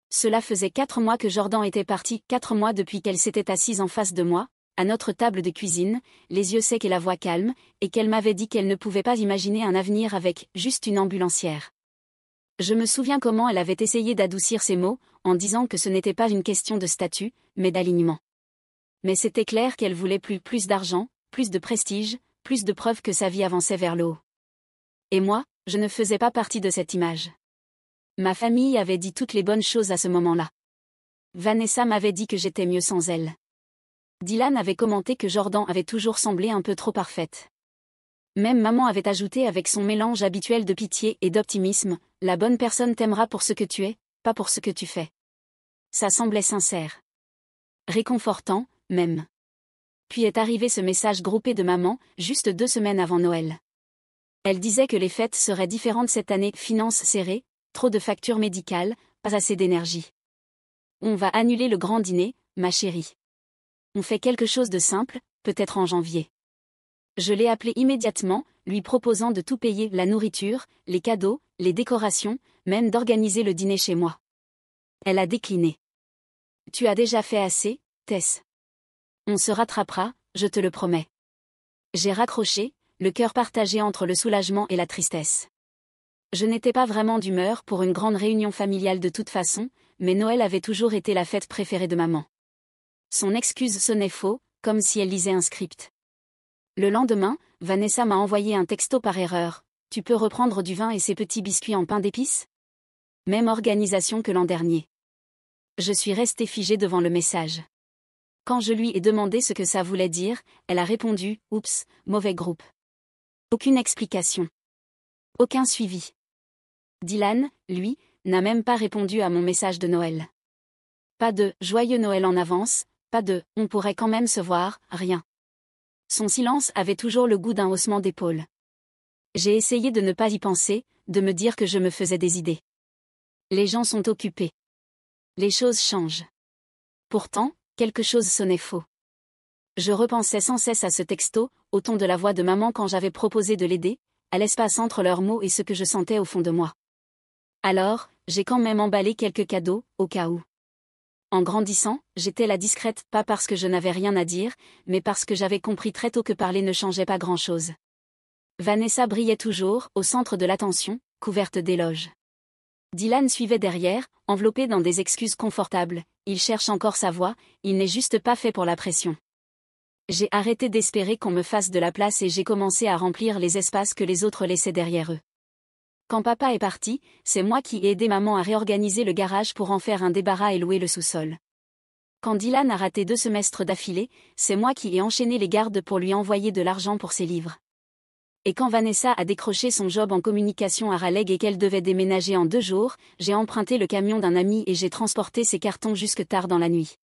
Cela faisait 4 mois que Jordan était parti, 4 mois depuis qu'elle s'était assise en face de moi, à notre table de cuisine, les yeux secs et la voix calme, et qu'elle m'avait dit qu'elle ne pouvait pas imaginer un avenir avec juste une ambulancière. Je me souviens comment elle avait essayé d'adoucir ses mots, en disant que ce n'était pas une question de statut, mais d'alignement. Mais c'était clair qu'elle voulait plus d'argent, plus de prestige, plus de preuves que sa vie avançait vers le haut. Et moi, je ne faisais pas partie de cette image. Ma famille avait dit toutes les bonnes choses à ce moment-là. Vanessa m'avait dit que j'étais mieux sans elle. Dylan avait commenté que Jordan avait toujours semblé un peu trop parfaite. Même maman avait ajouté avec son mélange habituel de pitié et d'optimisme, « La bonne personne t'aimera pour ce que tu es, pas pour ce que tu fais. » Ça semblait sincère. Réconfortant, même. Puis est arrivé ce message groupé de maman, juste 2 semaines avant Noël. Elle disait que les fêtes seraient différentes cette année, finances serrées, trop de factures médicales, pas assez d'énergie. On va annuler le grand dîner, ma chérie. On fait quelque chose de simple, peut-être en janvier. Je l'ai appelée immédiatement, lui proposant de tout payer, la nourriture, les cadeaux, les décorations, même d'organiser le dîner chez moi. Elle a décliné. Tu as déjà fait assez, Tess. On se rattrapera, je te le promets. J'ai raccroché, le cœur partagé entre le soulagement et la tristesse. Je n'étais pas vraiment d'humeur pour une grande réunion familiale de toute façon, mais Noël avait toujours été la fête préférée de maman. Son excuse sonnait faux, comme si elle lisait un script. Le lendemain, Vanessa m'a envoyé un texto par erreur. « Tu peux reprendre du vin et ces petits biscuits en pain d'épices ?» Même organisation que l'an dernier. Je suis restée figée devant le message. Quand je lui ai demandé ce que ça voulait dire, elle a répondu « Oups, mauvais groupe ». Aucune explication. Aucun suivi. Dylan, lui, n'a même pas répondu à mon message de Noël. Pas de « Joyeux Noël en avance », pas de « On pourrait quand même se voir », rien. Son silence avait toujours le goût d'un haussement d'épaule. J'ai essayé de ne pas y penser, de me dire que je me faisais des idées. Les gens sont occupés. Les choses changent. Pourtant, quelque chose sonnait faux. Je repensais sans cesse à ce texto, au ton de la voix de maman quand j'avais proposé de l'aider, à l'espace entre leurs mots et ce que je sentais au fond de moi. Alors, j'ai quand même emballé quelques cadeaux, au cas où. En grandissant, j'étais la discrète, pas parce que je n'avais rien à dire, mais parce que j'avais compris très tôt que parler ne changeait pas grand-chose. Vanessa brillait toujours, au centre de l'attention, couverte d'éloges. Dylan suivait derrière, enveloppé dans des excuses confortables. Il cherche encore sa voix, il n'est juste pas fait pour la pression. J'ai arrêté d'espérer qu'on me fasse de la place et j'ai commencé à remplir les espaces que les autres laissaient derrière eux. Quand papa est parti, c'est moi qui ai aidé maman à réorganiser le garage pour en faire un débarras et louer le sous-sol. Quand Dylan a raté 2 semestres d'affilée, c'est moi qui ai enchaîné les gardes pour lui envoyer de l'argent pour ses livres. Et quand Vanessa a décroché son job en communication à Raleigh et qu'elle devait déménager en 2 jours, j'ai emprunté le camion d'un ami et j'ai transporté ses cartons jusque tard dans la nuit.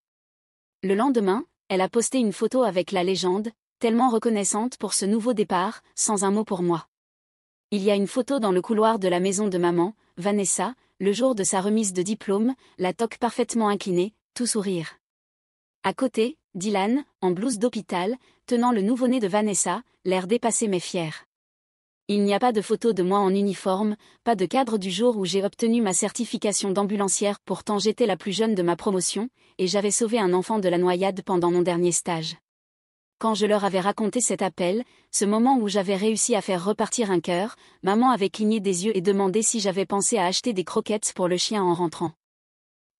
Le lendemain, elle a posté une photo avec la légende, tellement reconnaissante pour ce nouveau départ, sans un mot pour moi. Il y a une photo dans le couloir de la maison de maman, Vanessa, le jour de sa remise de diplôme, la toque parfaitement inclinée, tout sourire. À côté, Dylan, en blouse d'hôpital, tenant le nouveau-né de Vanessa, l'air dépassé mais fier. Il n'y a pas de photo de moi en uniforme, pas de cadre du jour où j'ai obtenu ma certification d'ambulancière, pourtant j'étais la plus jeune de ma promotion, et j'avais sauvé un enfant de la noyade pendant mon dernier stage. Quand je leur avais raconté cet appel, ce moment où j'avais réussi à faire repartir un cœur, maman avait cligné des yeux et demandé si j'avais pensé à acheter des croquettes pour le chien en rentrant.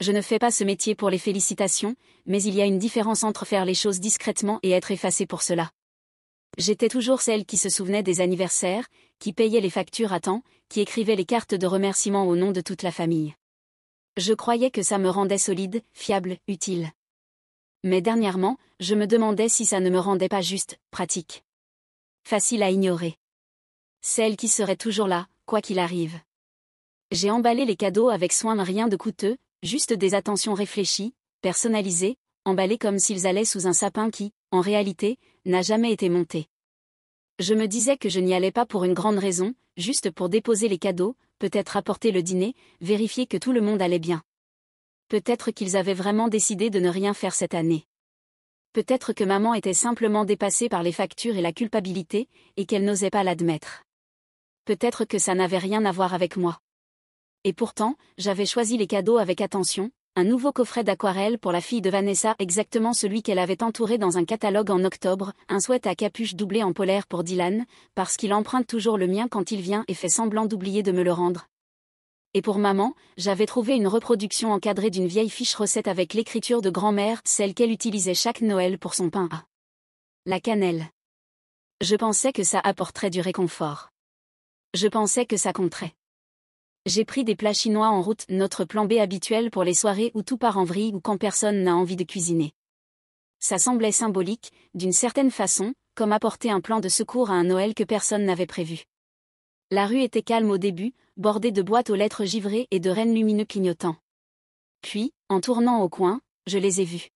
Je ne fais pas ce métier pour les félicitations, mais il y a une différence entre faire les choses discrètement et être effacée pour cela. J'étais toujours celle qui se souvenait des anniversaires, qui payait les factures à temps, qui écrivait les cartes de remerciement au nom de toute la famille. Je croyais que ça me rendait solide, fiable, utile. Mais dernièrement, je me demandais si ça ne me rendait pas juste, pratique. Facile à ignorer. Celle qui serait toujours là, quoi qu'il arrive. J'ai emballé les cadeaux avec soin, rien de coûteux, juste des attentions réfléchies, personnalisées, emballées comme s'ils allaient sous un sapin qui, en réalité, n'a jamais été monté. Je me disais que je n'y allais pas pour une grande raison, juste pour déposer les cadeaux, peut-être apporter le dîner, vérifier que tout le monde allait bien. Peut-être qu'ils avaient vraiment décidé de ne rien faire cette année. Peut-être que maman était simplement dépassée par les factures et la culpabilité, et qu'elle n'osait pas l'admettre. Peut-être que ça n'avait rien à voir avec moi. Et pourtant, j'avais choisi les cadeaux avec attention. Un nouveau coffret d'aquarelle pour la fille de Vanessa, exactement celui qu'elle avait entouré dans un catalogue en octobre, un sweat à capuche doublé en polaire pour Dylan, parce qu'il emprunte toujours le mien quand il vient et fait semblant d'oublier de me le rendre. Et pour maman, j'avais trouvé une reproduction encadrée d'une vieille fiche recette avec l'écriture de grand-mère, celle qu'elle utilisait chaque Noël pour son pain à la cannelle. Je pensais que ça apporterait du réconfort. Je pensais que ça compterait. J'ai pris des plats chinois en route, notre plan B habituel pour les soirées où tout part en vrille ou quand personne n'a envie de cuisiner. Ça semblait symbolique, d'une certaine façon, comme apporter un plan de secours à un Noël que personne n'avait prévu. La rue était calme au début, bordée de boîtes aux lettres givrées et de rennes lumineux clignotants. Puis, en tournant au coin, je les ai vus.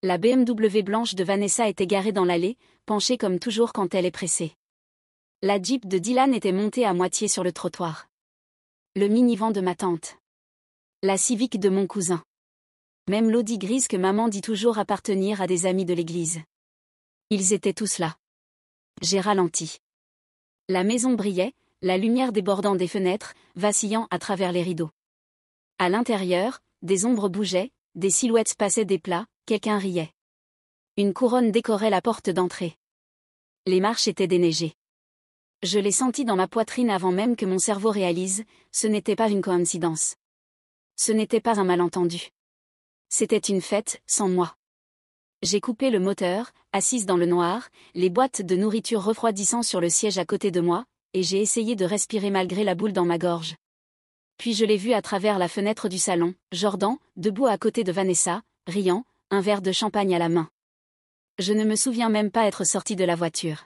La BMW blanche de Vanessa était garée dans l'allée, penchée comme toujours quand elle est pressée. La Jeep de Dylan était montée à moitié sur le trottoir. Le minivan de ma tante. La Civic de mon cousin. Même l'Audi grise que maman dit toujours appartenir à des amis de l'église. Ils étaient tous là. J'ai ralenti. La maison brillait, la lumière débordant des fenêtres, vacillant à travers les rideaux. À l'intérieur, des ombres bougeaient, des silhouettes passaient des plats, quelqu'un riait. Une couronne décorait la porte d'entrée. Les marches étaient déneigées. Je l'ai senti dans ma poitrine avant même que mon cerveau réalise, ce n'était pas une coïncidence. Ce n'était pas un malentendu. C'était une fête, sans moi. J'ai coupé le moteur, assise dans le noir, les boîtes de nourriture refroidissant sur le siège à côté de moi, et j'ai essayé de respirer malgré la boule dans ma gorge. Puis je l'ai vu à travers la fenêtre du salon, Jordan, debout à côté de Vanessa, riant, un verre de champagne à la main. Je ne me souviens même pas être sortie de la voiture.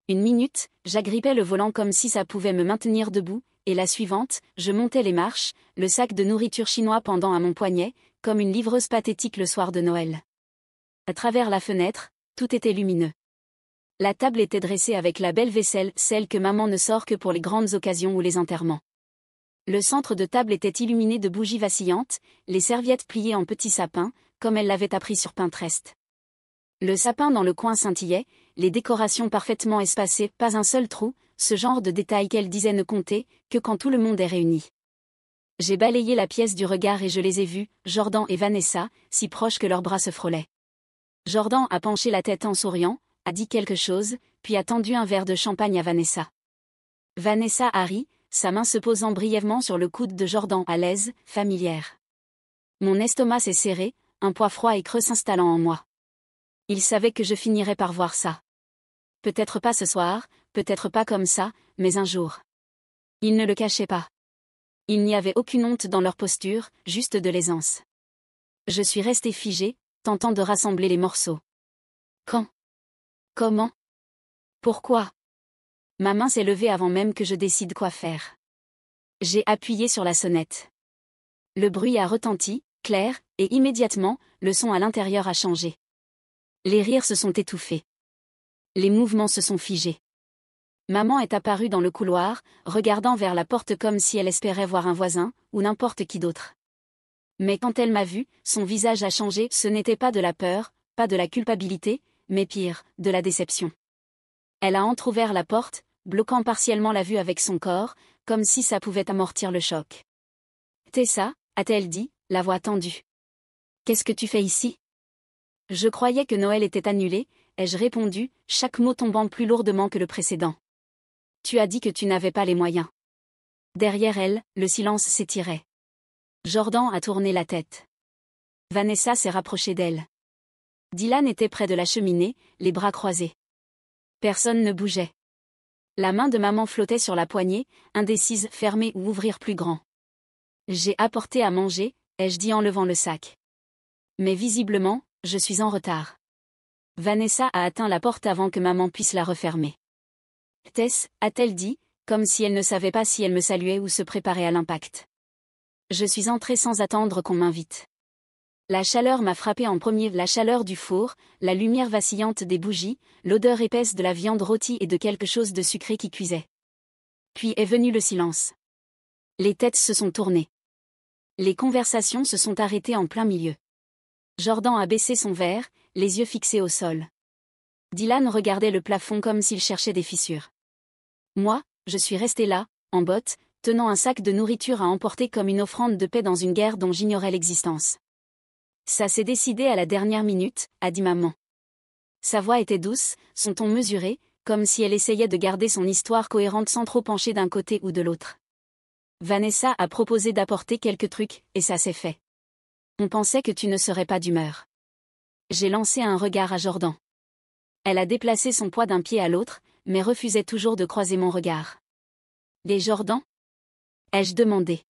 Une minute, j'agrippais le volant comme si ça pouvait me maintenir debout, et la suivante, je montais les marches, le sac de nourriture chinois pendant à mon poignet, comme une livreuse pathétique le soir de Noël. À travers la fenêtre, tout était lumineux. La table était dressée avec la belle vaisselle, celle que maman ne sort que pour les grandes occasions ou les enterrements. Le centre de table était illuminé de bougies vacillantes, les serviettes pliées en petits sapins, comme elle l'avait appris sur Pinterest. Le sapin dans le coin scintillait, les décorations parfaitement espacées, pas un seul trou, ce genre de détail qu'elle disait ne compter que quand tout le monde est réuni. J'ai balayé la pièce du regard et je les ai vus, Jordan et Vanessa, si proches que leurs bras se frôlaient. Jordan a penché la tête en souriant, a dit quelque chose, puis a tendu un verre de champagne à Vanessa. Vanessa a ri, sa main se posant brièvement sur le coude de Jordan à l'aise, familière. Mon estomac s'est serré, un poids froid et creux s'installant en moi. Il savait que je finirais par voir ça. Peut-être pas ce soir, peut-être pas comme ça, mais un jour. Ils ne le cachaient pas. Il n'y avait aucune honte dans leur posture, juste de l'aisance. Je suis restée figée, tentant de rassembler les morceaux. Quand? Comment? Pourquoi? Ma main s'est levée avant même que je décide quoi faire. J'ai appuyé sur la sonnette. Le bruit a retenti, clair, et immédiatement, le son à l'intérieur a changé. Les rires se sont étouffés. Les mouvements se sont figés. Maman est apparue dans le couloir, regardant vers la porte comme si elle espérait voir un voisin, ou n'importe qui d'autre. Mais quand elle m'a vue, son visage a changé, ce n'était pas de la peur, pas de la culpabilité, mais pire, de la déception. Elle a entrouvert la porte, bloquant partiellement la vue avec son corps, comme si ça pouvait amortir le choc. « Tessa » a-t-elle dit, la voix tendue. « Qu'est-ce que tu fais ici ?» Je croyais que Noël était annulé, ai-je répondu, chaque mot tombant plus lourdement que le précédent. Tu as dit que tu n'avais pas les moyens. Derrière elle, le silence s'étirait. Jordan a tourné la tête. Vanessa s'est rapprochée d'elle. Dylan était près de la cheminée, les bras croisés. Personne ne bougeait. La main de maman flottait sur la poignée, indécise, fermer ou ouvrir plus grand. J'ai apporté à manger, ai-je dit en levant le sac. Mais visiblement, je suis en retard. Vanessa a atteint la porte avant que maman puisse la refermer. Tess, a-t-elle dit, comme si elle ne savait pas si elle me saluait ou se préparait à l'impact. Je suis entrée sans attendre qu'on m'invite. La chaleur m'a frappé en premier, la chaleur du four, la lumière vacillante des bougies, l'odeur épaisse de la viande rôtie et de quelque chose de sucré qui cuisait. Puis est venu le silence. Les têtes se sont tournées. Les conversations se sont arrêtées en plein milieu. Jordan a baissé son verre, les yeux fixés au sol. Dylan regardait le plafond comme s'il cherchait des fissures. Moi, je suis restée là, en botte, tenant un sac de nourriture à emporter comme une offrande de paix dans une guerre dont j'ignorais l'existence. Ça s'est décidé à la dernière minute, a dit maman. Sa voix était douce, son ton mesuré, comme si elle essayait de garder son histoire cohérente sans trop pencher d'un côté ou de l'autre. Vanessa a proposé d'apporter quelques trucs, et ça s'est fait. On pensait que tu ne serais pas d'humeur. J'ai lancé un regard à Jordan. Elle a déplacé son poids d'un pied à l'autre, mais refusait toujours de croiser mon regard. Les Jordan ? Ai-je demandé.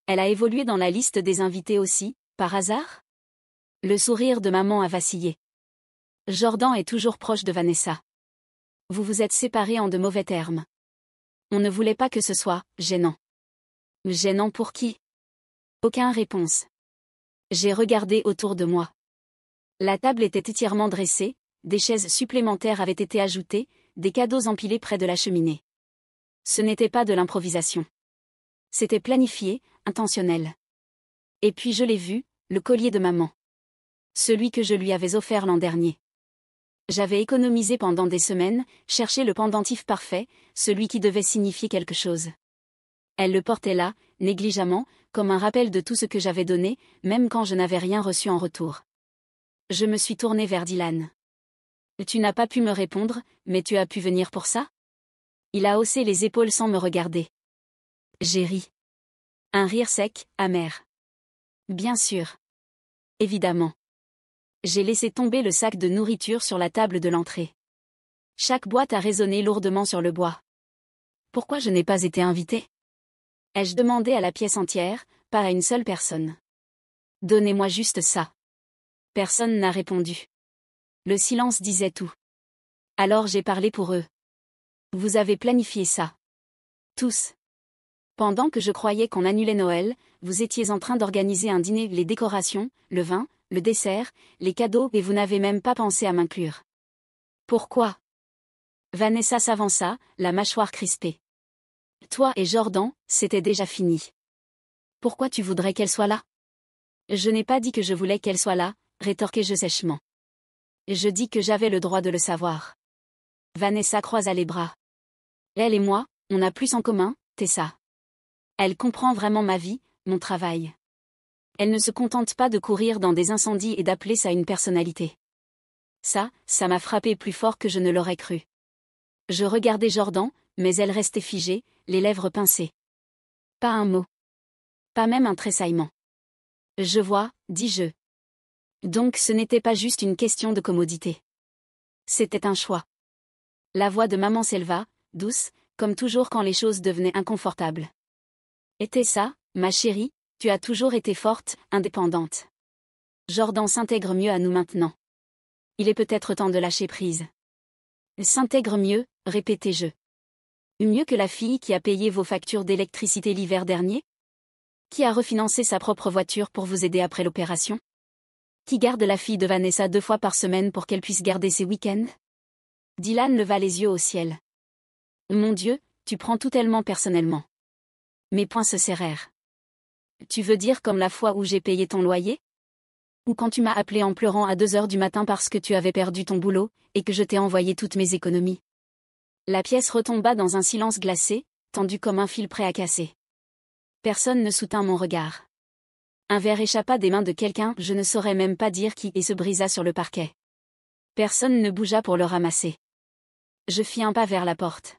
Elle a évolué dans la liste des invités aussi, par hasard ? Le sourire de maman a vacillé. Jordan est toujours proche de Vanessa. Vous vous êtes séparés en de mauvais termes. On ne voulait pas que ce soit gênant. Gênant pour qui ? Aucune réponse. J'ai regardé autour de moi. La table était entièrement dressée, des chaises supplémentaires avaient été ajoutées, des cadeaux empilés près de la cheminée. Ce n'était pas de l'improvisation. C'était planifié, intentionnel. Et puis je l'ai vu, le collier de maman. Celui que je lui avais offert l'an dernier. J'avais économisé pendant des semaines, cherché le pendentif parfait, celui qui devait signifier quelque chose. Elle le portait là, négligemment, comme un rappel de tout ce que j'avais donné, même quand je n'avais rien reçu en retour. Je me suis tournée vers Dylan. Tu n'as pas pu me répondre, mais tu as pu venir pour ça ? Il a haussé les épaules sans me regarder. J'ai ri. Un rire sec, amer. Bien sûr. Évidemment. J'ai laissé tomber le sac de nourriture sur la table de l'entrée. Chaque boîte a résonné lourdement sur le bois. Pourquoi je n'ai pas été invitée ? Ai-je demandé à la pièce entière, pas à une seule personne. Donnez-moi juste ça. Personne n'a répondu. Le silence disait tout. Alors j'ai parlé pour eux. Vous avez planifié ça. Tous. Pendant que je croyais qu'on annulait Noël, vous étiez en train d'organiser un dîner, les décorations, le vin, le dessert, les cadeaux, et vous n'avez même pas pensé à m'inclure. Pourquoi ? Vanessa s'avança, la mâchoire crispée. Toi et Jordan, c'était déjà fini. Pourquoi tu voudrais qu'elle soit là ? Je n'ai pas dit que je voulais qu'elle soit là, rétorquai-je sèchement. Je dis que j'avais le droit de le savoir. Vanessa croisa les bras. Elle et moi, on a plus en commun, Tessa. Elle comprend vraiment ma vie, mon travail. Elle ne se contente pas de courir dans des incendies et d'appeler ça une personnalité. Ça m'a frappé plus fort que je ne l'aurais cru. Je regardais Jordan, mais elle restait figée, les lèvres pincées. Pas un mot. Pas même un tressaillement. Je vois, dis-je. Donc ce n'était pas juste une question de commodité. C'était un choix. La voix de maman s'éleva, douce, comme toujours quand les choses devenaient inconfortables. Était ça, ma chérie, tu as toujours été forte, indépendante. Jordan s'intègre mieux à nous maintenant. Il est peut-être temps de lâcher prise. S'intègre mieux, répétai-je. Mieux que la fille qui a payé vos factures d'électricité l'hiver dernier ? Qui a refinancé sa propre voiture pour vous aider après l'opération ? Qui garde la fille de Vanessa 2 fois par semaine pour qu'elle puisse garder ses week-ends ? Dylan leva les yeux au ciel. Mon Dieu, tu prends tout tellement personnellement. Mes poings se serrèrent. Tu veux dire comme la fois où j'ai payé ton loyer ? Ou quand tu m'as appelé en pleurant à 2 heures du matin parce que tu avais perdu ton boulot, et que je t'ai envoyé toutes mes économies ? La pièce retomba dans un silence glacé, tendu comme un fil prêt à casser. Personne ne soutint mon regard. Un verre échappa des mains de quelqu'un, je ne saurais même pas dire qui, et se brisa sur le parquet. Personne ne bougea pour le ramasser. Je fis un pas vers la porte.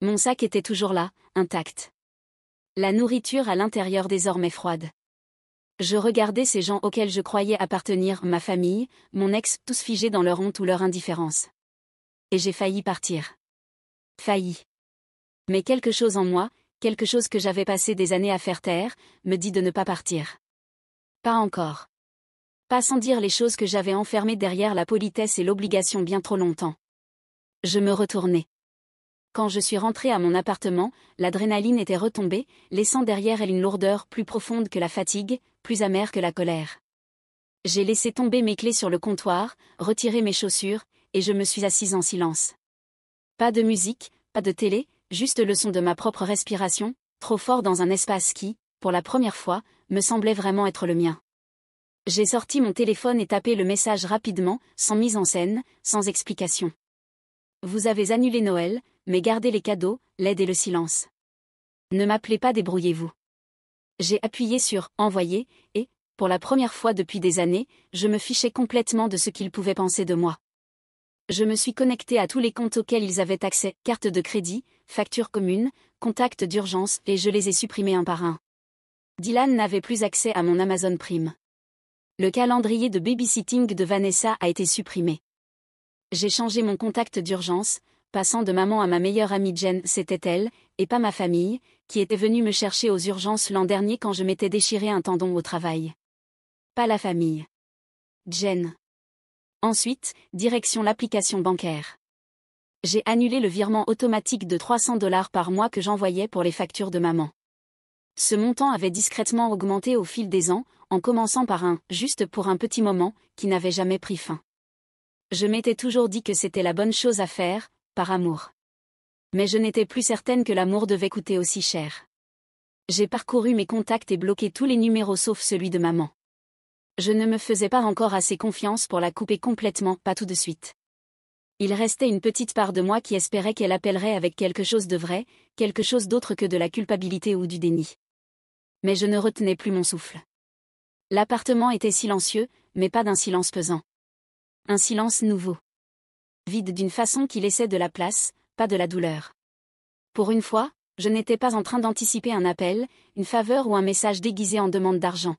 Mon sac était toujours là, intact. La nourriture à l'intérieur désormais froide. Je regardais ces gens auxquels je croyais appartenir, ma famille, mon ex, tous figés dans leur honte ou leur indifférence. Et j'ai failli partir. Failli. Mais quelque chose en moi, quelque chose que j'avais passé des années à faire taire, me dit de ne pas partir. Pas encore. Pas sans dire les choses que j'avais enfermées derrière la politesse et l'obligation bien trop longtemps. Je me retournai. Quand je suis rentrée à mon appartement, l'adrénaline était retombée, laissant derrière elle une lourdeur plus profonde que la fatigue, plus amère que la colère. J'ai laissé tomber mes clés sur le comptoir, retiré mes chaussures, et je me suis assise en silence. Pas de musique, pas de télé, juste le son de ma propre respiration, trop fort dans un espace qui, pour la première fois, me semblait vraiment être le mien. J'ai sorti mon téléphone et tapé le message rapidement, sans mise en scène, sans explication. Vous avez annulé Noël, mais gardez les cadeaux, l'aide et le silence. Ne m'appelez pas, débrouillez-vous. J'ai appuyé sur « Envoyer » et, pour la première fois depuis des années, je me fichais complètement de ce qu'ils pouvaient penser de moi. Je me suis connecté à tous les comptes auxquels ils avaient accès, cartes de crédit, factures communes, contacts d'urgence, et je les ai supprimés un par un. Dylan n'avait plus accès à mon Amazon Prime. Le calendrier de babysitting de Vanessa a été supprimé. J'ai changé mon contact d'urgence, passant de maman à ma meilleure amie Jen, c'était elle, et pas ma famille, qui était venue me chercher aux urgences l'an dernier quand je m'étais déchiré un tendon au travail. Pas la famille. Jen. Ensuite, direction l'application bancaire. J'ai annulé le virement automatique de $300 par mois que j'envoyais pour les factures de maman. Ce montant avait discrètement augmenté au fil des ans, en commençant par juste pour un petit moment, qui n'avait jamais pris fin. Je m'étais toujours dit que c'était la bonne chose à faire, par amour. Mais je n'étais plus certaine que l'amour devait coûter aussi cher. J'ai parcouru mes contacts et bloqué tous les numéros sauf celui de maman. Je ne me faisais pas encore assez confiance pour la couper complètement, pas tout de suite. Il restait une petite part de moi qui espérait qu'elle appellerait avec quelque chose de vrai, quelque chose d'autre que de la culpabilité ou du déni. Mais je ne retenais plus mon souffle. L'appartement était silencieux, mais pas d'un silence pesant. Un silence nouveau. Vide d'une façon qui laissait de la place, pas de la douleur. Pour une fois, je n'étais pas en train d'anticiper un appel, une faveur ou un message déguisé en demande d'argent.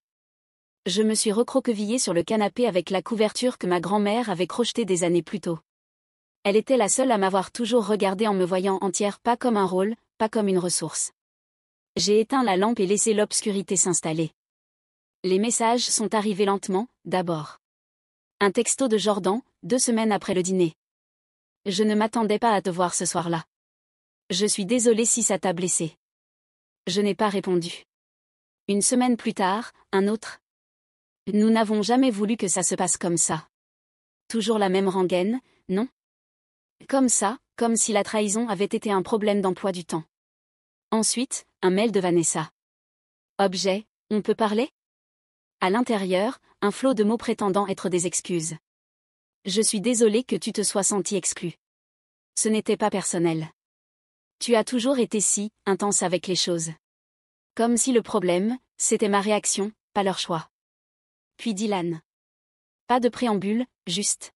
Je me suis recroquevillée sur le canapé avec la couverture que ma grand-mère avait crochetée des années plus tôt. Elle était la seule à m'avoir toujours regardée en me voyant entière, pas comme un rôle, pas comme une ressource. J'ai éteint la lampe et laissé l'obscurité s'installer. Les messages sont arrivés lentement, d'abord. Un texto de Jordan, 2 semaines après le dîner. Je ne m'attendais pas à te voir ce soir-là. Je suis désolée si ça t'a blessé. Je n'ai pas répondu. Une semaine plus tard, un autre. Nous n'avons jamais voulu que ça se passe comme ça. Toujours la même rengaine, non? Comme ça, comme si la trahison avait été un problème d'emploi du temps. Ensuite, un mail de Vanessa. Objet, on peut parler? À l'intérieur, un flot de mots prétendant être des excuses. Je suis désolée que tu te sois senti exclu. Ce n'était pas personnel. Tu as toujours été si intense avec les choses. Comme si le problème, c'était ma réaction, pas leur choix. Puis Dylan. Pas de préambule, juste.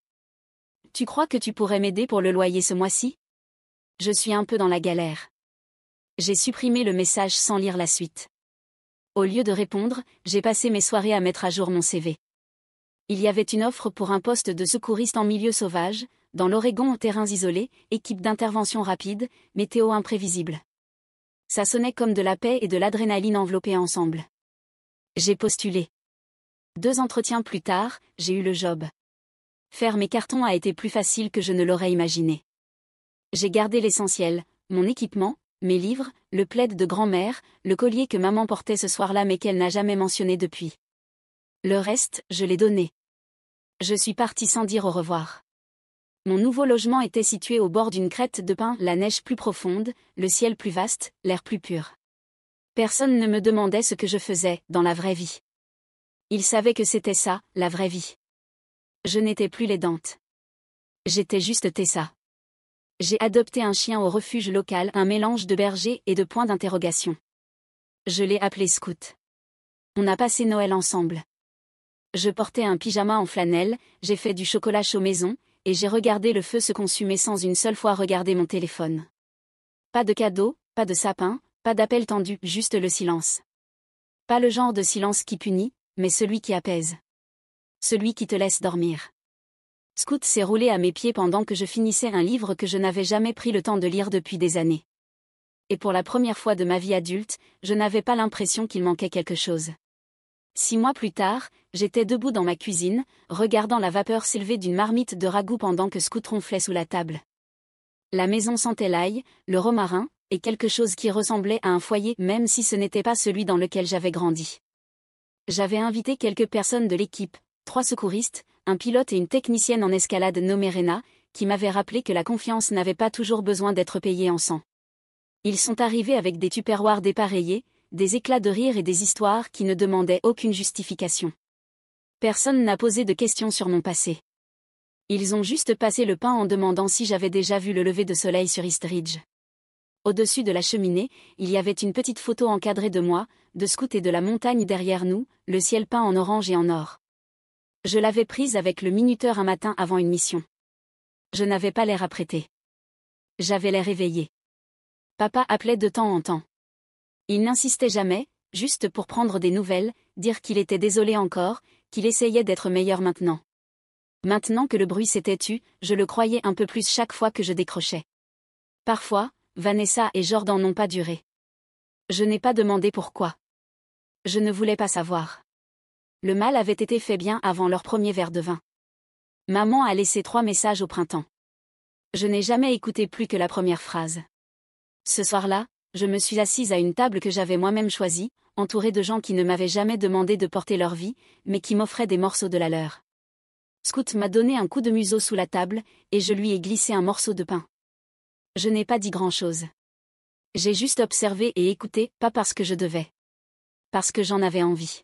Tu crois que tu pourrais m'aider pour le loyer ce mois-ci? Je suis un peu dans la galère. J'ai supprimé le message sans lire la suite. Au lieu de répondre, j'ai passé mes soirées à mettre à jour mon CV. Il y avait une offre pour un poste de secouriste en milieu sauvage, dans l'Oregon en terrains isolés, équipe d'intervention rapide, météo imprévisible. Ça sonnait comme de la paix et de l'adrénaline enveloppées ensemble. J'ai postulé. 2 entretiens plus tard, j'ai eu le job. Faire mes cartons a été plus facile que je ne l'aurais imaginé. J'ai gardé l'essentiel, mon équipement, mes livres, le plaid de grand-mère, le collier que maman portait ce soir-là mais qu'elle n'a jamais mentionné depuis. Le reste, je l'ai donné. Je suis partie sans dire au revoir. Mon nouveau logement était situé au bord d'une crête de pin, la neige plus profonde, le ciel plus vaste, l'air plus pur. Personne ne me demandait ce que je faisais, dans la vraie vie. Ils savaient que c'était ça, la vraie vie. Je n'étais plus l'aidante. J'étais juste Tessa. J'ai adopté un chien au refuge local, un mélange de berger et de points d'interrogation. Je l'ai appelé Scout. On a passé Noël ensemble. Je portais un pyjama en flanelle, j'ai fait du chocolat chaud maison, et j'ai regardé le feu se consumer sans une seule fois regarder mon téléphone. Pas de cadeau, pas de sapin, pas d'appel tendu, juste le silence. Pas le genre de silence qui punit, mais celui qui apaise. Celui qui te laisse dormir. Scout s'est roulé à mes pieds pendant que je finissais un livre que je n'avais jamais pris le temps de lire depuis des années. Et pour la première fois de ma vie adulte, je n'avais pas l'impression qu'il manquait quelque chose. 6 mois plus tard, j'étais debout dans ma cuisine, regardant la vapeur s'élever d'une marmite de ragoût pendant que Scout ronflait sous la table. La maison sentait l'ail, le romarin, et quelque chose qui ressemblait à un foyer même si ce n'était pas celui dans lequel j'avais grandi. J'avais invité quelques personnes de l'équipe, 3 secouristes, un pilote et une technicienne en escalade nommée Rena, qui m'avaient rappelé que la confiance n'avait pas toujours besoin d'être payée en sang. Ils sont arrivés avec des tupperwares dépareillés, des éclats de rire et des histoires qui ne demandaient aucune justification. Personne n'a posé de questions sur mon passé. Ils ont juste passé le pain en demandant si j'avais déjà vu le lever de soleil sur East Ridge. Au-dessus de la cheminée, il y avait une petite photo encadrée de moi, de Scout et de la montagne derrière nous, le ciel peint en orange et en or. Je l'avais prise avec le minuteur un matin avant une mission. Je n'avais pas l'air apprêté. J'avais l'air éveillé. Papa appelait de temps en temps. Il n'insistait jamais, juste pour prendre des nouvelles, dire qu'il était désolé encore, qu'il essayait d'être meilleur maintenant. Maintenant que le bruit s'était tu, je le croyais un peu plus chaque fois que je décrochais. Parfois, Vanessa et Jordan n'ont pas duré. Je n'ai pas demandé pourquoi. Je ne voulais pas savoir. Le mal avait été fait bien avant leur premier verre de vin. Maman a laissé 3 messages au printemps. Je n'ai jamais écouté plus que la première phrase. Ce soir-là, je me suis assise à une table que j'avais moi-même choisie, entourée de gens qui ne m'avaient jamais demandé de porter leur vie, mais qui m'offraient des morceaux de la leur. Scout m'a donné un coup de museau sous la table, et je lui ai glissé un morceau de pain. Je n'ai pas dit grand-chose. J'ai juste observé et écouté, pas parce que je devais. Parce que j'en avais envie.